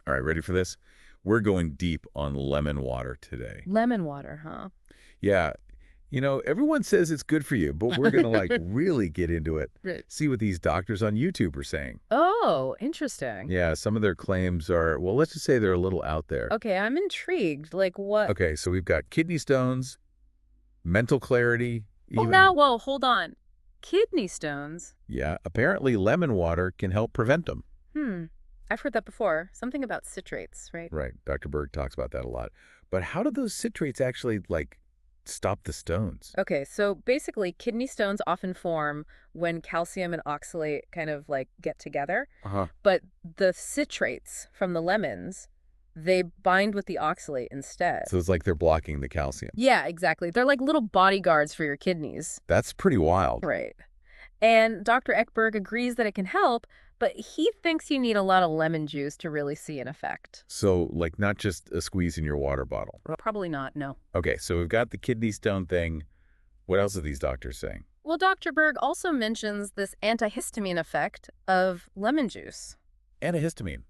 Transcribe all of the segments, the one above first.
All right, ready for this? We're going deep on lemon water today. Lemon water, huh? Yeah, everyone says it's good for you, but we're going to really get into it. Right. See what these doctors on YouTube are saying. Oh, interesting. Yeah, some of their claims are, well, let's just say they're a little out there. Okay, I'm intrigued. Like what? Okay, so we've got kidney stones, mental clarity, Well, hold on. Kidney stones? yeah, apparently lemon water can help prevent them. Hmm. I've heard that before. Something about citrates, right? Right, Dr. Berg talks about that a lot. But how do those citrates actually, stop the stones? Okay, so basically, kidney stones often form when calcium and oxalate kind of like get together. Uh-huh. But the citrates from the lemons, they bind with the oxalate instead. So it's like they're blocking the calcium. Yeah, exactly. They're like little bodyguards for your kidneys. That's pretty wild. Right. And Dr. Ekberg agrees that it can help, but he thinks you need a lot of lemon juice to really see an effect. So, not just a squeeze in your water bottle. Probably not, no. Okay, so we've got the kidney stone thing. What else are these doctors saying? Well, Dr. Berg also mentions this antihistamine effect of lemon juice. Antihistamine,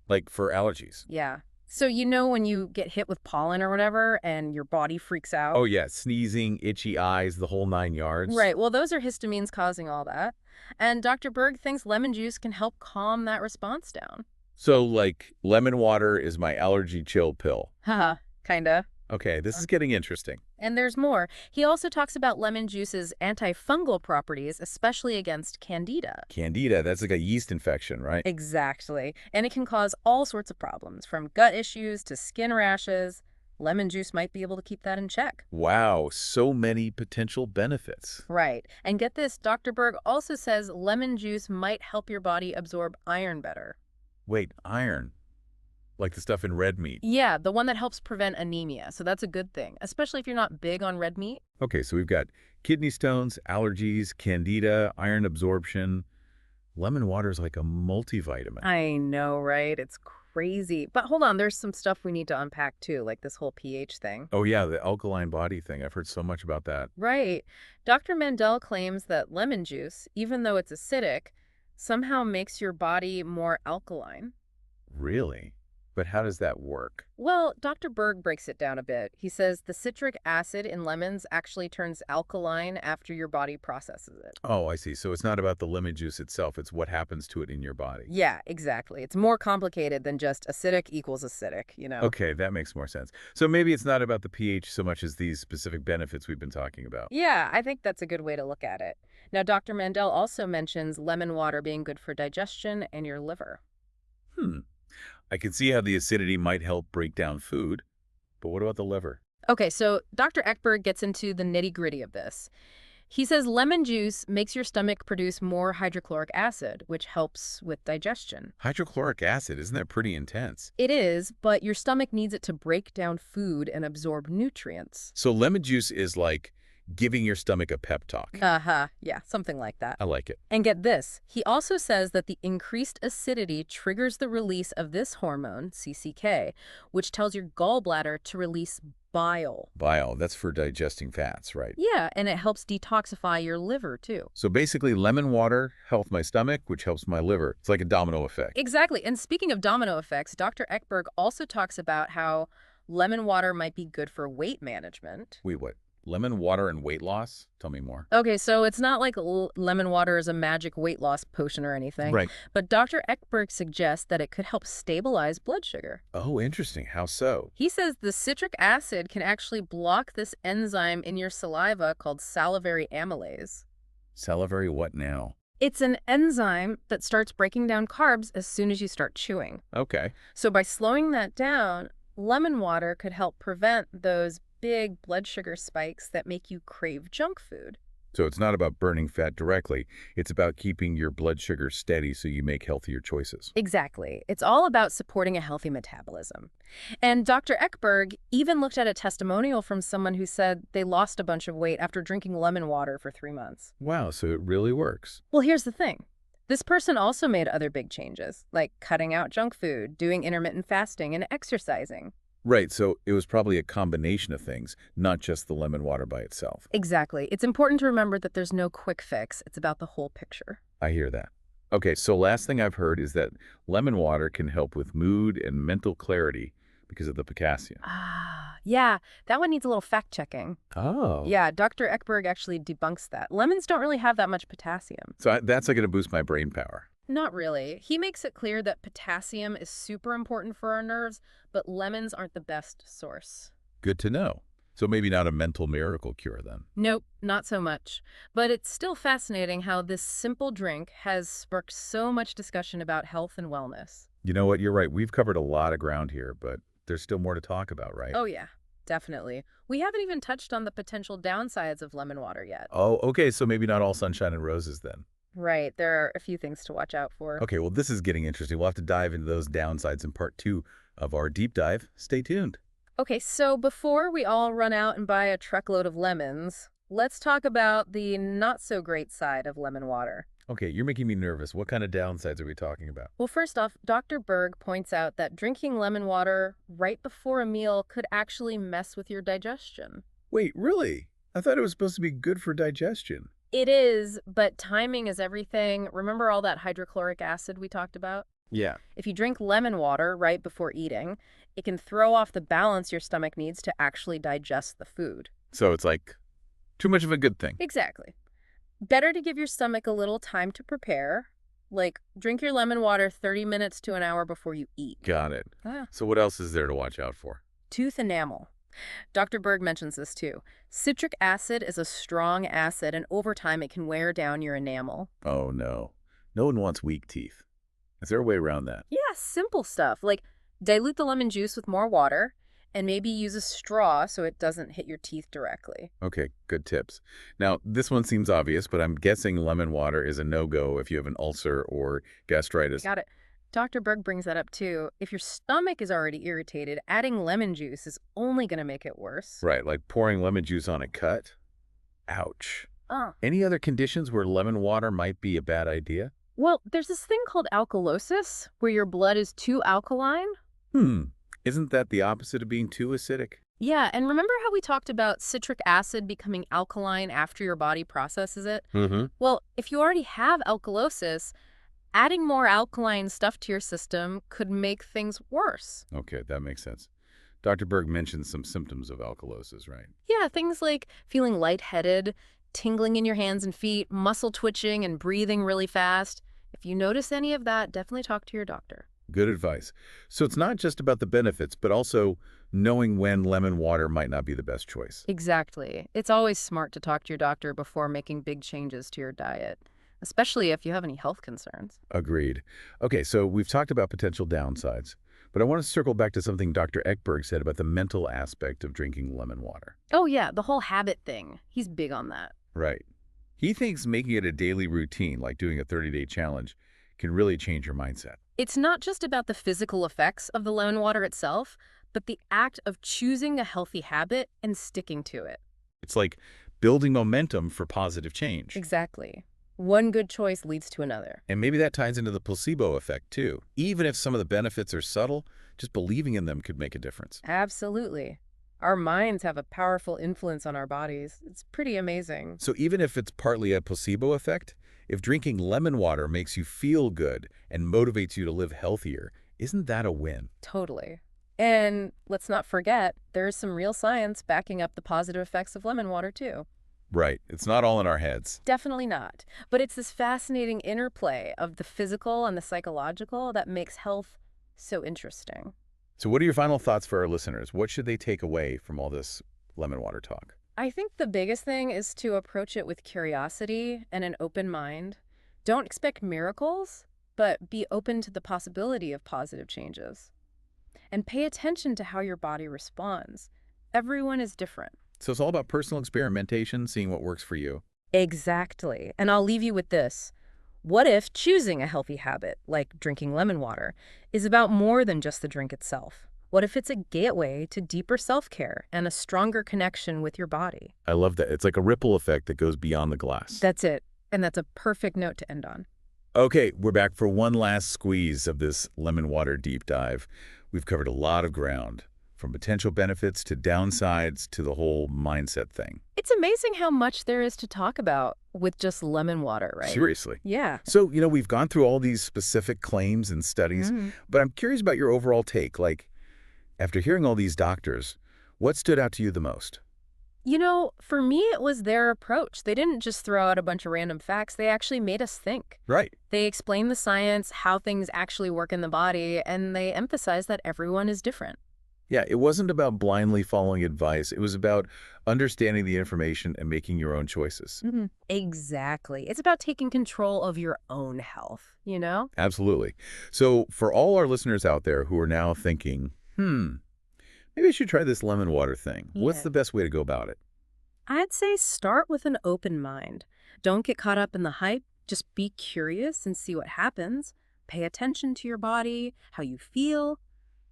like for allergies. Yeah. So you know when you get hit with pollen or whatever and your body freaks out? Oh, yeah, sneezing, itchy eyes, the whole 9 yards. Right. Well, those are histamines causing all that. And Dr. Berg thinks lemon juice can help calm that response down. So, lemon water is my allergy chill pill. Haha, kinda. Okay, this is getting interesting. And there's more. He also talks about lemon juice's antifungal properties, especially against candida. Candida, that's like a yeast infection, right? Exactly. And it can cause all sorts of problems, from gut issues to skin rashes. Lemon juice might be able to keep that in check. Wow, so many potential benefits. Right. And get this, Dr. Berg also says lemon juice might help your body absorb iron better. Wait, iron. Like the stuff in red meat. Yeah, the one that helps prevent anemia. So that's a good thing, especially if you're not big on red meat. Okay, so we've got kidney stones, allergies, candida, iron absorption. Lemon water is like a multivitamin. I know, right? It's crazy. But hold on, there's some stuff we need to unpack too, like this whole pH thing. Oh, yeah, the alkaline body thing. I've heard so much about that. Right. Dr. Mandel claims that lemon juice, even though it's acidic, somehow makes your body more alkaline. Really? But how does that work? Well, Dr. Berg breaks it down a bit. He says the citric acid in lemons actually turns alkaline after your body processes it. Oh, I see. So it's not about the lemon juice itself. It's what happens to it in your body. Yeah, exactly. It's more complicated than just acidic equals acidic. Okay, that makes more sense. So maybe it's not about the pH so much as these specific benefits we've been talking about. Yeah, I think that's a good way to look at it. Now, Dr. Mandel also mentions lemon water being good for digestion and your liver. Hmm. I can see how the acidity might help break down food, but what about the liver? Okay, so Dr. Ekberg gets into the nitty-gritty of this. He says lemon juice makes your stomach produce more hydrochloric acid, which helps with digestion. Hydrochloric acid, isn't that pretty intense? It is, but your stomach needs it to break down food and absorb nutrients. So lemon juice is like giving your stomach a pep talk. Uh-huh, yeah, something like that. I like it. And get this, he also says that the increased acidity triggers the release of this hormone, CCK, which tells your gallbladder to release bile. Bile, that's for digesting fats, right? Yeah, and it helps detoxify your liver, too. So basically, lemon water helps my stomach, which helps my liver. It's like a domino effect. Exactly. And speaking of domino effects, Dr. Ekberg also talks about how lemon water might be good for weight management. Wait, what? Lemon water and weight loss? Tell me more. Okay, so it's not like lemon water is a magic weight loss potion or anything. Right. But Dr. Ekberg suggests that it could help stabilize blood sugar. Oh, interesting. How so? He says the citric acid can actually block this enzyme in your saliva called salivary amylase. Salivary what now? It's an enzyme that starts breaking down carbs as soon as you start chewing. Okay. So by slowing that down, lemon water could help prevent those big blood sugar spikes that make you crave junk food. So it's not about burning fat directly. It's about keeping your blood sugar steady so you make healthier choices. Exactly. It's all about supporting a healthy metabolism. And Dr. Ekberg even looked at a testimonial from someone who said they lost a bunch of weight after drinking lemon water for 3 months. Wow, so it really works. Well, here's the thing. This person also made other big changes, like cutting out junk food, doing intermittent fasting, and exercising. Right, so it was probably a combination of things, not just the lemon water by itself. Exactly. It's important to remember that there's no quick fix. It's about the whole picture. I hear that. Okay, so last thing I've heard is that lemon water can help with mood and mental clarity because of the potassium. Ah, yeah, that one needs a little fact checking. Oh. Yeah, Dr. Ekberg actually debunks that. Lemons don't really have that much potassium. So that's like going to boost my brain power. Not really. He makes it clear that potassium is super important for our nerves, but lemons aren't the best source. Good to know. So maybe not a mental miracle cure then. Nope, not so much. But it's still fascinating how this simple drink has sparked so much discussion about health and wellness. You know what? You're right. We've covered a lot of ground here, but there's still more to talk about, right? Oh, yeah, definitely. We haven't even touched on the potential downsides of lemon water yet. Oh, okay. So maybe not all sunshine and roses then. Right, there are a few things to watch out for. Okay, well, this is getting interesting. We'll have to dive into those downsides in part 2 of our deep dive. Stay tuned. Okay, so before we all run out and buy a truckload of lemons, let's talk about the not so great side of lemon water. Okay, you're making me nervous. What kind of downsides are we talking about? Well, first off, Dr. Berg points out that drinking lemon water right before a meal could actually mess with your digestion. Wait, really? I thought it was supposed to be good for digestion. It is, but timing is everything. Remember all that hydrochloric acid we talked about? Yeah. If you drink lemon water right before eating, it can throw off the balance your stomach needs to actually digest the food. So it's like too much of a good thing. Exactly. Better to give your stomach a little time to prepare. Like, drink your lemon water 30 minutes to an hour before you eat. Got it. Ah. So what else is there to watch out for? Tooth enamel. Dr. Berg mentions this too. Citric acid is a strong acid, and over time it can wear down your enamel. Oh, no. No one wants weak teeth. Is there a way around that? Yeah, simple stuff. Like, dilute the lemon juice with more water, and maybe use a straw so it doesn't hit your teeth directly. Okay, good tips. Now, this one seems obvious, but I'm guessing lemon water is a no-go if you have an ulcer or gastritis. Got it. Dr. Berg brings that up too. If your stomach is already irritated, adding lemon juice is only going to make it worse. Right, like pouring lemon juice on a cut? Ouch. Any other conditions where lemon water might be a bad idea? Well, there's this thing called alkalosis, where your blood is too alkaline. Isn't that the opposite of being too acidic? Yeah, and remember how we talked about citric acid becoming alkaline after your body processes it? Mm-hmm. Well, if you already have alkalosis, adding more alkaline stuff to your system could make things worse. Okay, that makes sense. Dr. Berg mentioned some symptoms of alkalosis, right? Yeah, things like feeling lightheaded, tingling in your hands and feet, muscle twitching, and breathing really fast. If you notice any of that, definitely talk to your doctor. Good advice. So it's not just about the benefits, but also knowing when lemon water might not be the best choice. Exactly. It's always smart to talk to your doctor before making big changes to your diet, especially if you have any health concerns. Agreed. Okay, so we've talked about potential downsides, but I want to circle back to something Dr. Ekberg said about the mental aspect of drinking lemon water. Oh, yeah, the whole habit thing. He's big on that. Right. He thinks making it a daily routine, like doing a 30-day challenge, can really change your mindset. It's not just about the physical effects of the lemon water itself, but the act of choosing a healthy habit and sticking to it. It's like building momentum for positive change. Exactly. One good choice leads to another. And maybe that ties into the placebo effect, too. Even if some of the benefits are subtle, just believing in them could make a difference. Absolutely. Our minds have a powerful influence on our bodies. It's pretty amazing. So even if it's partly a placebo effect, if drinking lemon water makes you feel good and motivates you to live healthier, isn't that a win? Totally. And let's not forget, there's some real science backing up the positive effects of lemon water, too. Right. It's not all in our heads. Definitely not. But it's this fascinating interplay of the physical and the psychological that makes health so interesting. So what are your final thoughts for our listeners? What should they take away from all this lemon water talk? I think the biggest thing is to approach it with curiosity and an open mind. Don't expect miracles, but be open to the possibility of positive changes. And pay attention to how your body responds. Everyone is different. So it's all about personal experimentation, seeing what works for you. Exactly. And I'll leave you with this. What if choosing a healthy habit, like drinking lemon water, is about more than just the drink itself? What if it's a gateway to deeper self-care and a stronger connection with your body? I love that. It's like a ripple effect that goes beyond the glass. That's it. And that's a perfect note to end on. Okay, we're back for one last squeeze of this lemon water deep dive. We've covered a lot of ground, From potential benefits to downsides to the whole mindset thing. It's amazing how much there is to talk about with just lemon water, right? Seriously. Yeah. So, we've gone through all these specific claims and studies, but I'm curious about your overall take. Like, after hearing all these doctors, what stood out to you the most? For me, it was their approach. They didn't just throw out a bunch of random facts. They actually made us think. Right. They explained the science, how things actually work in the body, and they emphasized that everyone is different. Yeah, it wasn't about blindly following advice. It was about understanding the information and making your own choices. Exactly. It's about taking control of your own health? Absolutely. So for all our listeners out there who are now thinking, maybe I should try this lemon water thing. What's Yeah. the best way to go about it? I'd say start with an open mind. Don't get caught up in the hype. Just be curious and see what happens. Pay attention to your body, how you feel.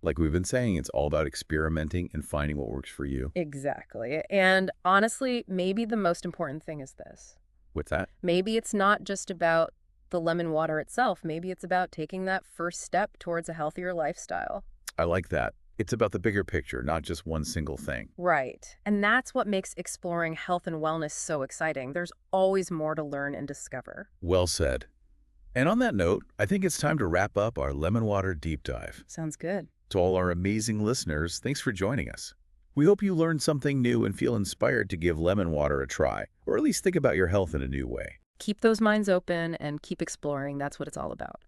Like we've been saying, it's all about experimenting and finding what works for you. Exactly. And honestly, maybe the most important thing is this. What's that? Maybe it's not just about the lemon water itself. Maybe it's about taking that first step towards a healthier lifestyle. I like that. It's about the bigger picture, not just one single thing. Right. And that's what makes exploring health and wellness so exciting. There's always more to learn and discover. Well said. And on that note, I think it's time to wrap up our lemon water deep dive. Sounds good. To all our amazing listeners, thanks for joining us. We hope you learned something new and feel inspired to give lemon water a try, or at least think about your health in a new way. Keep those minds open and keep exploring. That's what it's all about.